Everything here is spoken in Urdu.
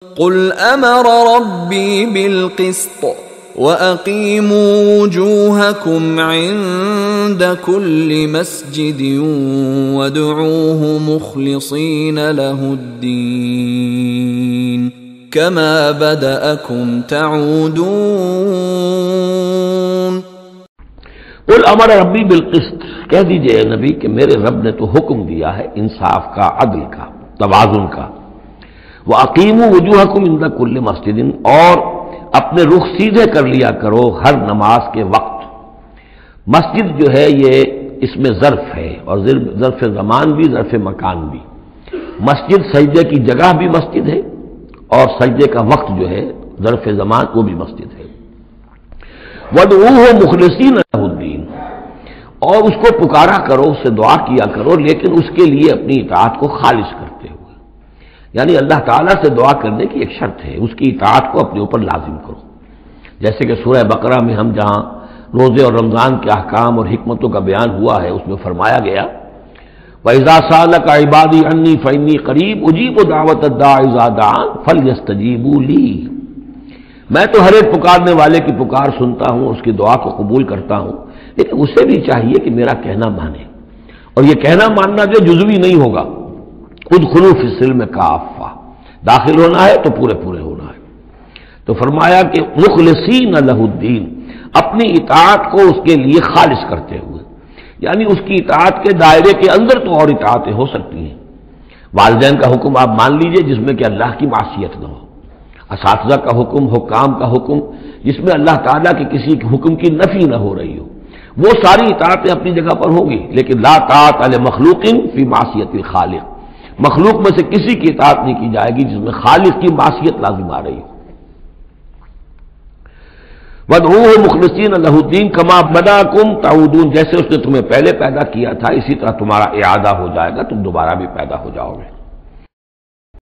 قل امر ربی بالقسط وَأَقِيمُوا وُجُوهَكُمْ عِندَ كُلِّ مَسْجِدٍ وَادْعُوهُ مُخْلِصِينَ لَهُ الدِّينَ كَمَا بَدَأَكُمْ تَعُودُونَ قل امر ربی بالقسط، کہہ دیجئے اے نبی کہ میرے رب نے تو حکم دیا ہے انصاف کا، عدل کا، توازن کا۔ وَأَقِيمُوا وُجُوهَكُمْ عِندَ كُلِّ مَسْجِدٍ، اور اپنے رخ سیدھے کر لیا کرو ہر نماز کے وقت۔ مسجد جو ہے یہ اس میں ظرف ہے، اور ظرف زمان بھی، ظرف مکان بھی۔ مسجد سجدے کی جگہ بھی مسجد ہے، اور سجدے کا وقت جو ہے ظرف زمان وہ بھی مسجد ہے۔ وَادْعُوهُ مُخْلِصِينَ لَهُ الدِّينَ، اور اس کو پکارا کرو، اس سے دعا کیا کرو، لیکن اس کے لیے اپنی اطاعت کو خالص کرتے ہوئے۔ یعنی اللہ تعالیٰ سے دعا کرنے کی ایک شرط ہے، اس کی اطاعت کو اپنے اوپر لازم کرو۔ جیسے کہ سورہ بقرہ میں ہم جہاں روزے اور رمضان کے احکام اور حکمتوں کا بیان ہوا ہے، اس میں فرمایا گیا وَإِذَا سَأَلَكَ عِبَادِي عَنِّي فَإِنِّي قَرِيبٌ أُجِيبُ دَعْوَةَ الدَّاعِ إِذَا دَعَانِ فَلْيَسْتَجِيبُوا لِي، میں تو ہر ایک پکارنے والے کی پکار سنتا ہوں، اس کی دعا کو قبول کرتا ہوں، لیکن اسے بھی چاہیے کہ میرا کہنا مانے، اور یہ کہنا ماننا جو جزوی نہیں ہوگا۔ ادخلوا فی السلم کافہ، داخل ہونا ہے تو پورے پورے ہونا ہے۔ تو فرمایا کہ مخلصین لہ الدین، اپنی اطاعت کو اس کے لیے خالص کرتے ہوئے، یعنی اس کی اطاعت کے دائرے کے اندر تو اور اطاعتیں ہو سکتی ہیں۔ والدین کا حکم آپ مان لیجئے جس میں کہ اللہ کی معصیت نہ ہو، اساتذہ کا حکم، حکام کا حکم جس میں اللہ تعالیٰ کے کسی حکم کی نفی نہ ہو رہی ہو، وہ ساری اطاعتیں اپنی جگہ پر ہوں گی، لیکن لا طاعۃ لمخلوق فی معصیت الخالق، مخلوق میں سے کسی کی اطاعت نہیں کی جائے گی جس میں خالق کی معصیت لازم آ رہی ہو۔ وَادْعُوهُ مُخْلِصِينَ لَهُ الدِّينَ كَمَا بَدَأَكُمْ تَعُودُونَ، جیسے اس نے تمہیں پہلے پیدا کیا تھا اسی طرح تمہارا اعادہ ہو جائے گا، تم دوبارہ بھی پیدا ہو جاؤ گے۔